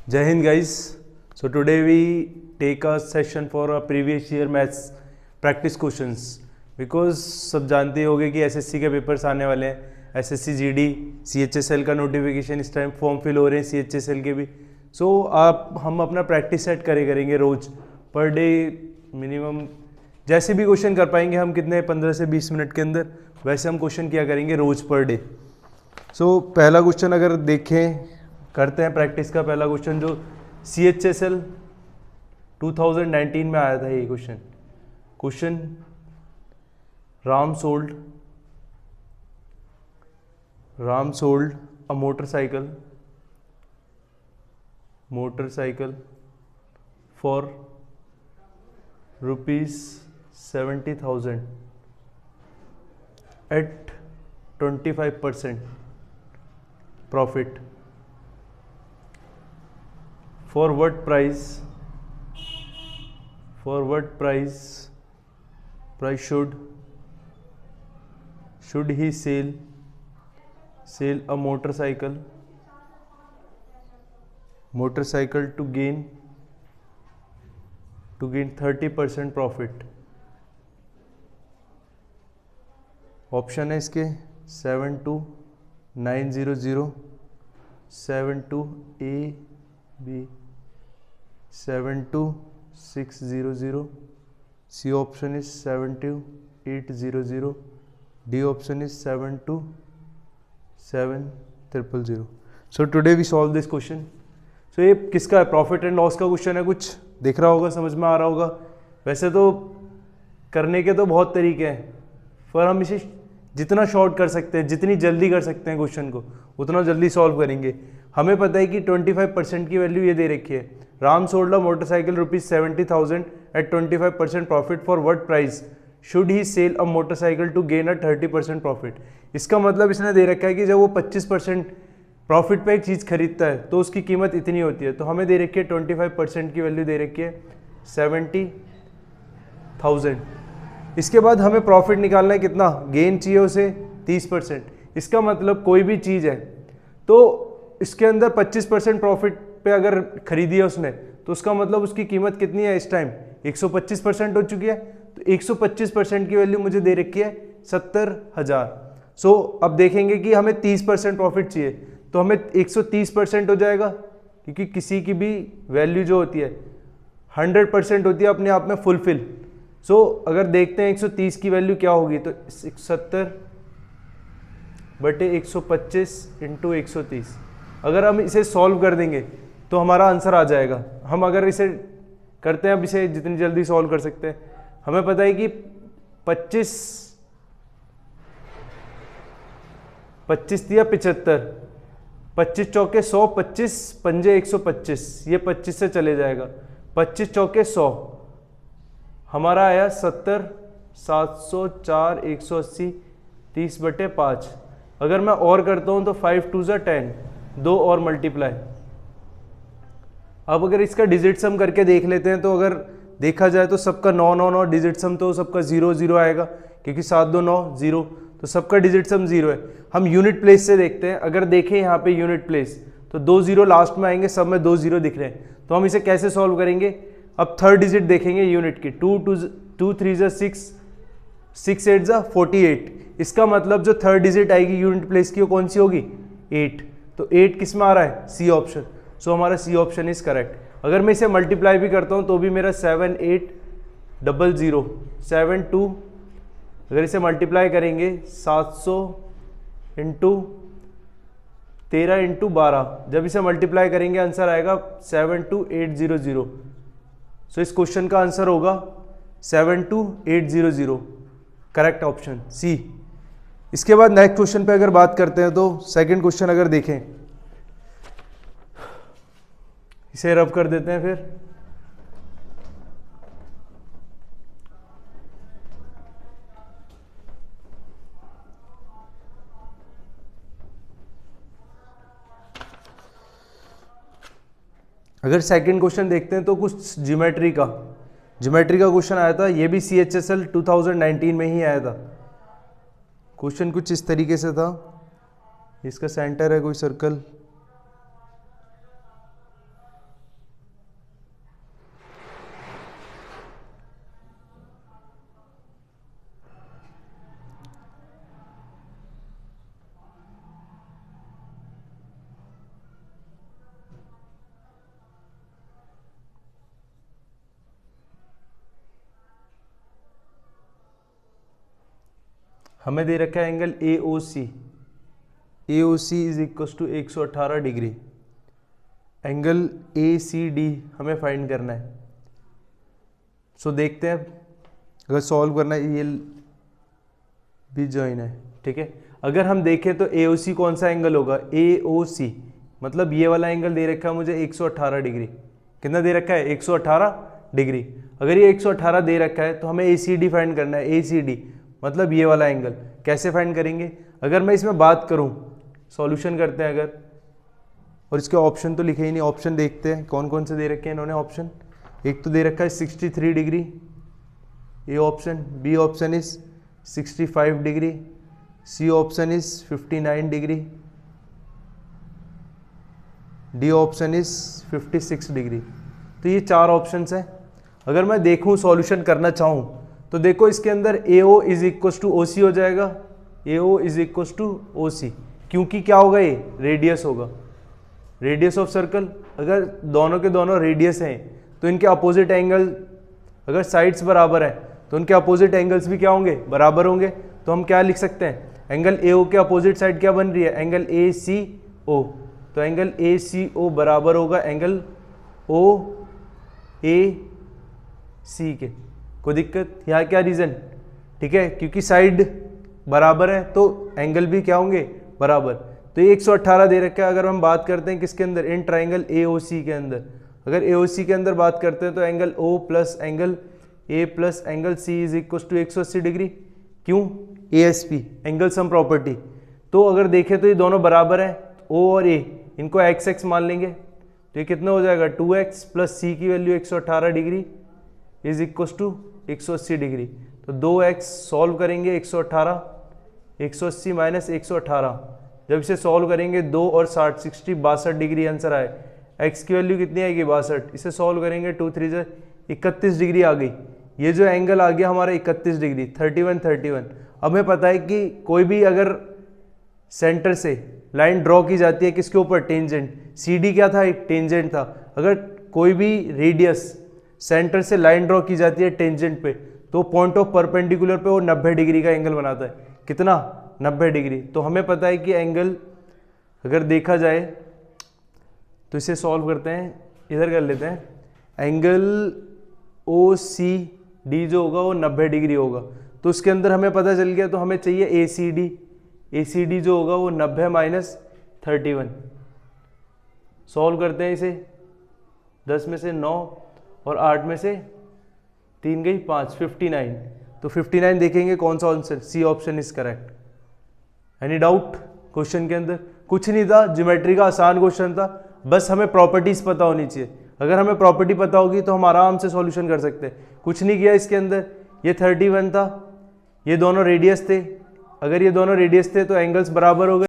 Jai Hind guys. So today we take a session for a previous year maths practice questions because सब जानते होंगे कि SSC के papers आने वाले हैं। एसएससी जीडी सीएचएसएल का नोटिफिकेशन इस टाइम फॉर्म फिल हो रहे हैं सीएचएसएल के भी। सो हम अपना प्रैक्टिस सेट करेंगे रोज पर डे मिनिमम जैसे भी क्वेश्चन कर पाएंगे हम कितने 15 से 20 मिनट के अंदर वैसे हम क्वेश्चन किया करेंगे रोज पर डे। सो पहला क्वेश्चन अगर देखें करते हैं प्रैक्टिस का पहला क्वेश्चन जो CHSL 2019 में आया था ये question Ram sold a motorcycle for ₹70,000 at 25% profit. For what price should he sell a motorcycle to gain 30% profit? Option है इसके 72900 72AB 72600 C option is 72800 D option is 72700. So today we solve this question. So ये किसका है? Profit and loss का question है। कुछ दिख रहा होगा, समझ में आ रहा होगा। वैसे तो करने के तो बहुत तरीके हैं पर हम इसे जितना शॉर्ट कर सकते हैं, जितनी जल्दी कर सकते हैं क्वेश्चन को उतना जल्दी सॉल्व करेंगे। हमें पता है कि 25% की वैल्यू ये दे रखी है। Ram sold a motorcycle ₹70,000 at 25% profit for what price should he sell a motorcycle to gain a 30% profit. इसका मतलब इसने दे रखा है कि जब वो 25% प्रॉफिट पे एक चीज़ खरीदता है तो उसकी कीमत इतनी होती है। तो हमें दे रखी है 25% की वैल्यू दे रखी है 70,000। इसके बाद हमें प्रॉफिट निकालना है कितना, गेन चाहिए उसे 30%। इसका मतलब कोई भी चीज़ है तो इसके अंदर 25% प्रॉफिट पे अगर खरीदी है उसने तो उसका मतलब उसकी कीमत कितनी है इस टाइम 125% हो चुकी है। तो 125% की वैल्यू मुझे दे रखी है 70,000। सो अब देखेंगे कि हमें 30% प्रॉफिट चाहिए तो हमें 130% हो जाएगा क्योंकि किसी की भी वैल्यू जो होती है 100% होती है अपने आप में फुलफिल। सो अगर देखते हैं 130 की वैल्यू क्या होगी तो 70/125 × 130। अगर हम इसे सॉल्व कर देंगे तो हमारा आंसर आ जाएगा। हम अगर इसे करते हैं, अब इसे जितनी जल्दी सॉल्व कर सकते हैं। हमें पता है कि 25 दिया 75, 25 चौके 100, 25 पंजे 125, ये 25 से चले जाएगा। 25 चौके 100 हमारा आया 70, 704, 180, 30/5। अगर मैं और करता हूं तो 5 2 ज़ा 10, 2 और मल्टीप्लाई। अब अगर इसका डिजिट सम करके देख लेते हैं तो अगर देखा जाए तो सबका 9 9 9 डिजिट सम तो सबका 0 0 आएगा क्योंकि 7 2 9 0, तो सबका डिजिट सम 0 है। हम यूनिट प्लेस से देखते हैं। अगर देखें यहाँ पे यूनिट प्लेस तो 2 0 लास्ट में आएंगे, सब में 2 0 दिख रहे हैं। तो हम इसे कैसे सॉल्व करेंगे? अब थर्ड डिजिट देखेंगे यूनिट की। 2 3 ज़ा 6, 6 8 ज़ा 48। इसका मतलब जो थर्ड डिजिट आएगी यूनिट प्लेस की वो कौन सी होगी? 8। तो 8 किस में आ रहा है? C option. सो हमारा सी ऑप्शन इज करेक्ट। अगर मैं इसे मल्टीप्लाई भी करता हूं तो भी मेरा 7800 72, अगर इसे मल्टीप्लाई करेंगे 700 × 13 × 12, जब इसे मल्टीप्लाई करेंगे आंसर आएगा 72800। सो इस क्वेश्चन का आंसर होगा 72800, करेक्ट ऑप्शन सी। इसके बाद नेक्स्ट क्वेश्चन पे अगर बात करते हैं तो सेकंड क्वेश्चन अगर देखें, इसे रब कर देते हैं फिर। अगर सेकंड क्वेश्चन देखते हैं तो कुछ ज्योमेट्री का क्वेश्चन आया था। ये भी CHSL 2019 में ही आया था। क्वेश्चन कुछ इस तरीके से था। इसका सेंटर है कोई सर्कल, हमें दे रखा है angle AOC, AOC is equal to 118 degree. Angle ACD हमें फाइंड करना है। सो देखते हैं अगर सॉल्व करना है, ये भी जॉइन है, ठीक है। अगर हम देखें तो AOC कौन सा एंगल होगा, AOC मतलब ये वाला एंगल दे रखा है मुझे 118 डिग्री। कितना दे रखा है, 118 डिग्री। अगर ये 118 दे रखा है तो हमें ACD फाइंड करना है। ACD मतलब ये वाला एंगल। कैसे फाइंड करेंगे, अगर मैं इसमें बात करूं, सॉल्यूशन करते हैं अगर, और इसके ऑप्शन तो लिखे ही नहीं, ऑप्शन देखते हैं कौन कौन से दे रखे हैं इन्होंने ऑप्शन। एक तो दे रखा है 63 degree, A option. B option is 65 degree. C option is 59 degree. D option is 56 degree. तो ये 4 ऑप्शंस हैं। अगर मैं देखूं सॉल्यूशन करना चाहूं तो देखो इसके अंदर AO is equal to OC हो जाएगा। AO is equal to OC, क्योंकि क्या होगा, ये रेडियस होगा, रेडियस ऑफ सर्कल। अगर दोनों के दोनों रेडियस हैं तो इनके अपोजिट एंगल, अगर साइड्स बराबर हैं तो उनके अपोजिट एंगल्स भी क्या होंगे, बराबर होंगे। तो हम क्या लिख सकते हैं, एंगल AO के अपोजिट साइड क्या बन रही है, एंगल ACO। तो एंगल ACO बराबर होगा एंगल OAC के। कोई दिक्कत, यहाँ क्या रीज़न, ठीक है, क्योंकि साइड बराबर है तो एंगल भी क्या होंगे, बराबर। तो ये 118 दे रखा है। अगर हम बात करते हैं किसके अंदर, इन ट्राइंगल AOC के अंदर, अगर AOC के अंदर बात करते हैं तो angle O plus angle A plus angle C is equal to 180 degree. क्यों, ASP एंगल सम प्रॉपर्टी। तो अगर देखें तो ये दोनों बराबर हैं, O और A, इनको XX मान लेंगे तो ये कितना हो जाएगा, 2x प्लस C की value 118 degree is equal to 180 degree. तो 2x सॉल्व करेंगे, 118 180 माइनस 118, जब इसे सॉल्व करेंगे 2 और 60 60 62 डिग्री आंसर आए। x की वैल्यू कितनी आएगी, 62। इसे सॉल्व करेंगे 2 3 से 31 डिग्री आ गई। ये जो एंगल आ गया हमारा 31 डिग्री, 31। अब हमें पता है कि कोई भी अगर सेंटर से लाइन ड्रॉ की जाती है किसके ऊपर, टेंजेंट। CD क्या था, एक टेंजेंट था। अगर कोई भी रेडियस सेंटर से लाइन ड्रॉ की जाती है टेंजेंट पे तो पॉइंट ऑफ परपेंडिकुलर पे वो 90 डिग्री का एंगल बनाता है। कितना, 90 डिग्री। तो हमें पता है कि एंगल अगर देखा जाए तो इसे सॉल्व करते हैं, इधर कर लेते हैं। एंगल OCD जो होगा वो 90 डिग्री होगा। तो उसके अंदर हमें पता चल गया, तो हमें चाहिए ACD। ACD जो होगा वो 90 माइनस 31। सॉल्व करते हैं इसे, 10 में से 9 और 8 में से 3 गई 5, 59। तो 59 देखेंगे कौन सा answer, C option is correct. Any doubt question के अंदर? कुछ नहीं था, ज्योमेट्री का आसान क्वेश्चन था, बस हमें प्रॉपर्टीज पता होनी चाहिए। अगर हमें प्रॉपर्टी पता होगी तो हम आराम से सॉल्यूशन कर सकते हैं। कुछ नहीं किया इसके अंदर, ये 31 था, ये दोनों रेडियस थे। अगर ये दोनों रेडियस थे तो एंगल्स बराबर हो गए।